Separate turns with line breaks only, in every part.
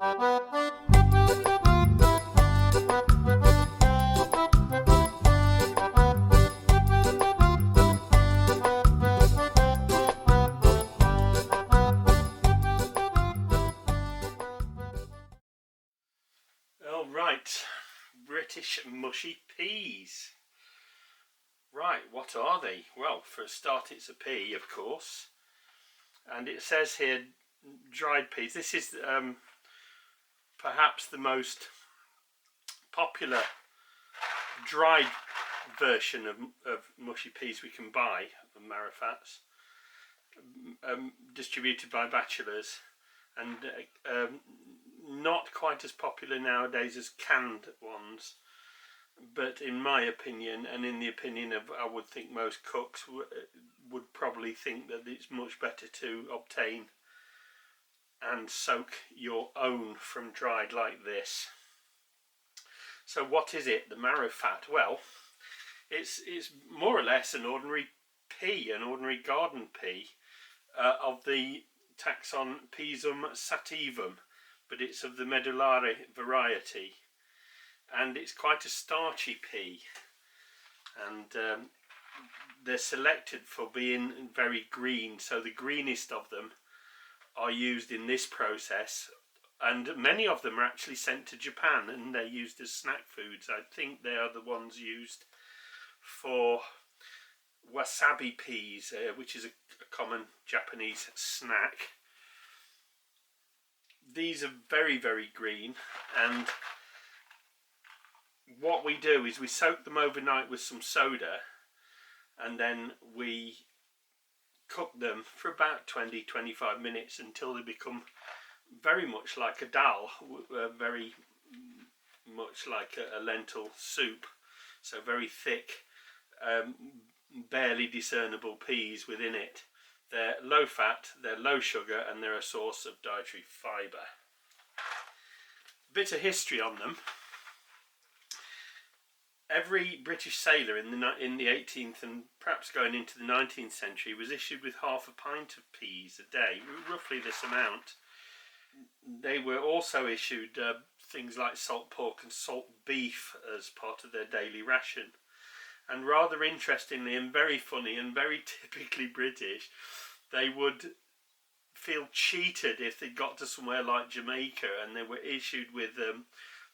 Right, British mushy peas. Right, what are they? Well, for a start, it's a pea, of course, and it says here dried peas. This is perhaps the most popular dried version of mushy peas we can buy, of marrowfats, distributed by Batchelors, and not quite as popular nowadays as canned ones, but in my opinion, and in the opinion of, I would think, most cooks would probably think that it's much better to obtain and soak your own from dried like this. So what is it, the marrowfat? Well, it's more or less an ordinary pea, an ordinary garden pea, of the taxon Pisum sativum, but it's of the medullare variety, and it's quite a starchy pea, and they're selected for being very green, so the greenest of them are used in this process, and many of them are actually sent to Japan and they're used as snack foods. I think they are the ones used for wasabi peas, which is a common Japanese snack. These are very, very green, and what we do is we soak them overnight with some soda, and then we cook them for about 20-25 minutes until they become very much like a dal, very much like a lentil soup, so very thick, barely discernible peas within it. They're low fat, they're low sugar, and they're a source of dietary fibre. Bit of history on them. Every British sailor in the 18th and perhaps going into the 19th century was issued with half a pint of peas a day, roughly this amount. They were also issued things like salt pork and salt beef as part of their daily ration. And rather interestingly and very funny and very typically British, they would feel cheated if they got to somewhere like Jamaica and they were issued with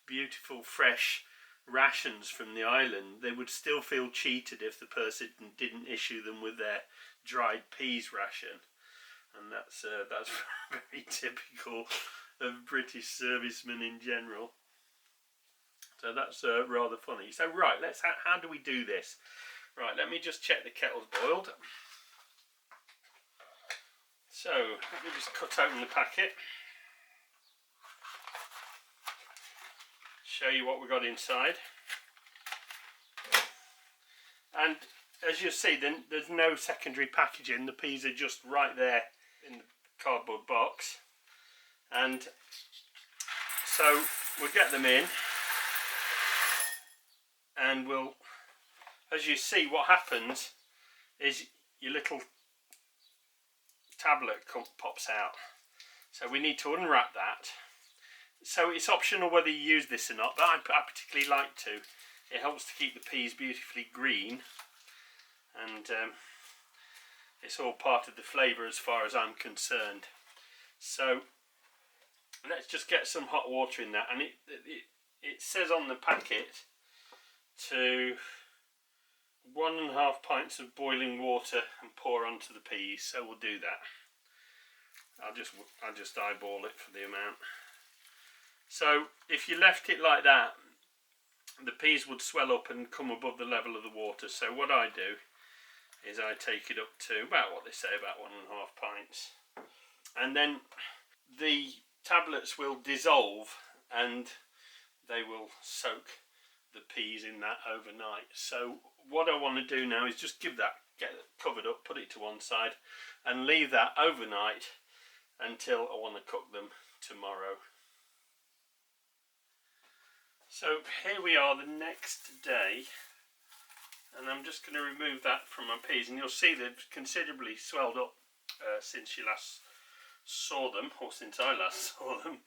beautiful fresh rations from the island. They would still feel cheated if the person didn't issue them with their dried peas ration, and that's very typical of British servicemen in general. So that's rather funny. So right, how do we do this? Right, let me just check the kettle's boiled. So let me just cut open the packet, show you what we got inside, and as you see, then there's no secondary packaging. The peas are just right there in the cardboard box, and so we'll get them in, and we'll, as you see, what happens is your little tablet pops out, so we need to unwrap that. So it's optional whether you use this or not, but I particularly like to. It helps to keep the peas beautifully green, and it's all part of the flavour as far as I'm concerned. So let's just get some hot water in that, and it says on the packet to 1.5 pints of boiling water and pour onto the peas, so we'll do that. I'll just eyeball it for the amount. So if you left it like that, the peas would swell up and come above the level of the water. So what I do is I take it up to about what they say, about 1.5 pints, and then the tablets will dissolve and they will soak the peas in that overnight. So what I want to do now is just get it covered up, put it to one side, and leave that overnight until I want to cook them tomorrow. So here we are the next day, and I'm just going to remove that from my peas, and you'll see they've considerably swelled up since you last saw them, or since I last saw them.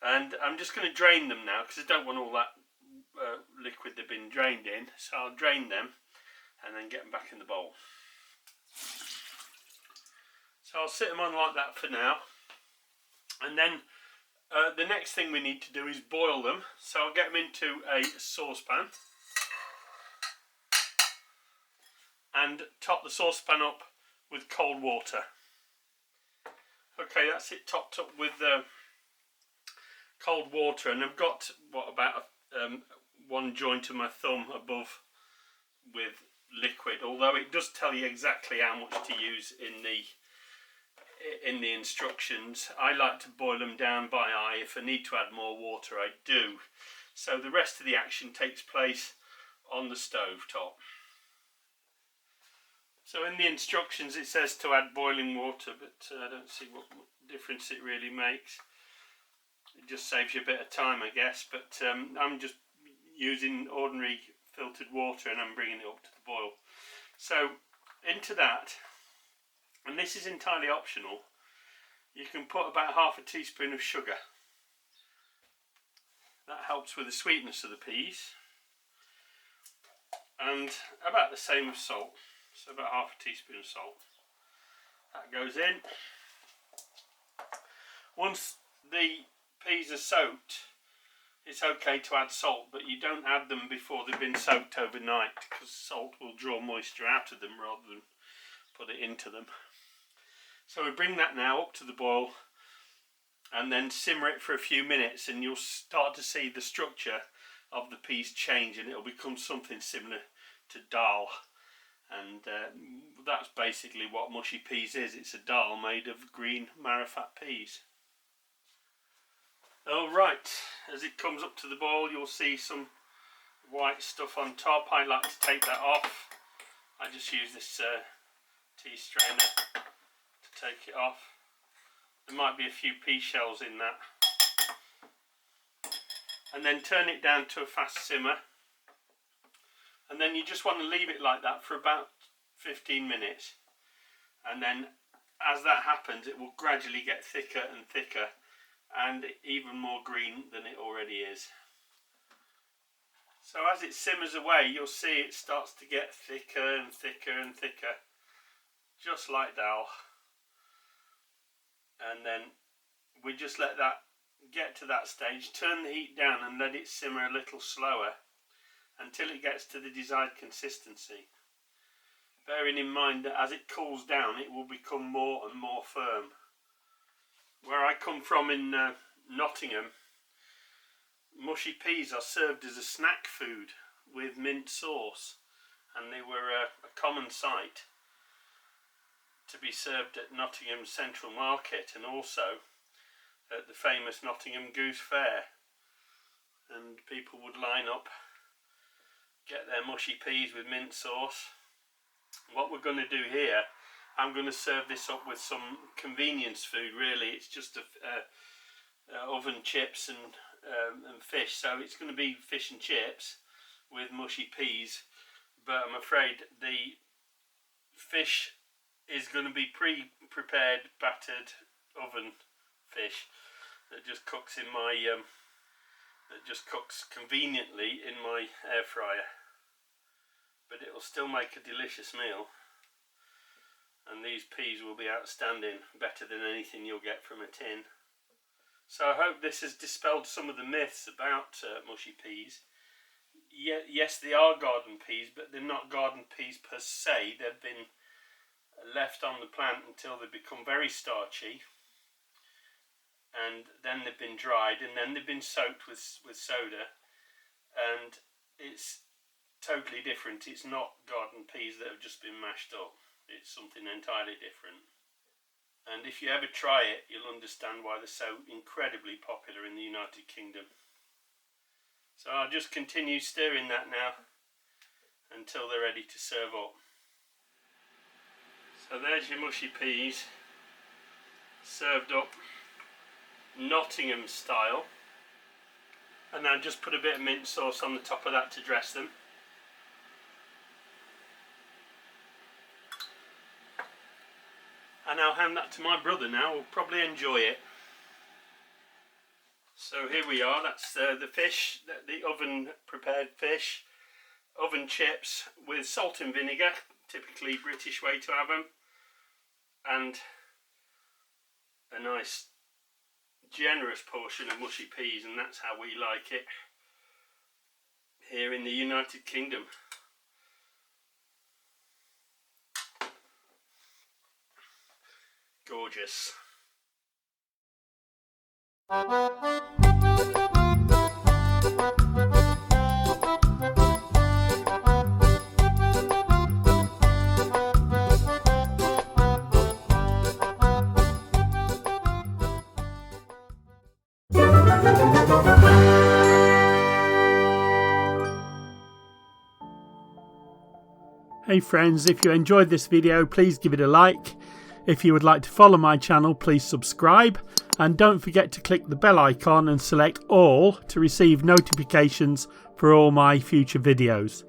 And I'm just going to drain them now because I don't want all that liquid they've been drained in. So I'll drain them and then get them back in the bowl. So I'll sit them on like that for now. And then the next thing we need to do is boil them. So I'll get them into a saucepan. And top the saucepan up with cold water. Okay, that's it topped up with cold water, and I've got what, about one joint of my thumb above with liquid, although it does tell you exactly how much to use in the instructions. I like to boil them down by eye. If I need to add more water, I do. So the rest of the action takes place on the stove top. So in the instructions it says to add boiling water, but I don't see what difference it really makes. It just saves you a bit of time, I guess, but I'm just using ordinary filtered water and I'm bringing it up to the boil. So into that, and this is entirely optional, you can put about half a teaspoon of sugar. That helps with the sweetness of the peas. And about the same of salt. So about half a teaspoon of salt. That goes in. Once the peas are soaked, it's okay to add salt, but you don't add them before they've been soaked overnight, because salt will draw moisture out of them rather than put it into them. So we bring that now up to the boil and then simmer it for a few minutes, and you'll start to see the structure of the peas change, and it'll become something similar to dal. And that's basically what mushy peas is. It's a dal made of green marrowfat peas. Alright, as it comes up to the boil, you'll see some white stuff on top. I like to take that off. I just use this tea strainer to take it off. There might be a few pea shells in that. And then turn it down to a fast simmer. And then you just want to leave it like that for about 15 minutes. And then as that happens, it will gradually get thicker and thicker and even more green than it already is. So as it simmers away, you'll see it starts to get thicker and thicker and thicker, just like dal. And then we just let that get to that stage, turn the heat down and let it simmer a little slower until it gets to the desired consistency. Bearing in mind that as it cools down, it will become more and more firm. Where I come from in Nottingham, mushy peas are served as a snack food with mint sauce, and they were a common sight to be served at Nottingham Central Market and also at the famous Nottingham Goose Fair. And people would line up, get their mushy peas with mint sauce. What we're going to do here, I'm going to serve this up with some convenience food. Really, it's just oven chips and fish. So it's going to be fish and chips with mushy peas, but I'm afraid the fish is going to be pre-prepared, battered oven fish that just cooks in my conveniently in my air fryer. But it will still make a delicious meal, and these peas will be outstanding, better than anything you'll get from a tin. So I hope this has dispelled some of the myths about mushy peas. Yes, they are garden peas, but they're not garden peas per se. They've been left on the plant until they become very starchy, and then they've been dried, and then they've been soaked with soda, and it's totally different. It's not garden peas that have just been mashed up. It's something entirely different. And if you ever try it, you'll understand why they're so incredibly popular in the United Kingdom. So I'll just continue stirring that now until they're ready to serve up. So there's your mushy peas, served up Nottingham style. And now just put a bit of mint sauce on the top of that to dress them. And I'll hand that to my brother now, who'll probably enjoy it. So here we are, that's the fish, the oven prepared fish, oven chips with salt and vinegar, typically British way to have them, and a nice generous portion of mushy peas, and that's how we like it here in the United Kingdom. Gorgeous. Hey friends, if you enjoyed this video, please give it a like. If you would like to follow my channel, please subscribe, and don't forget to click the bell icon and select all to receive notifications for all my future videos.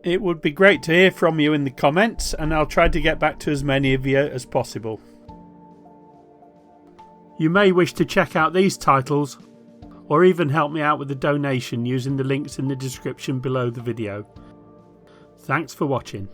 It would be great to hear from you in the comments, and I'll try to get back to as many of you as possible. You may wish to check out these titles, or even help me out with a donation using the links in the description below the video. Thanks for watching.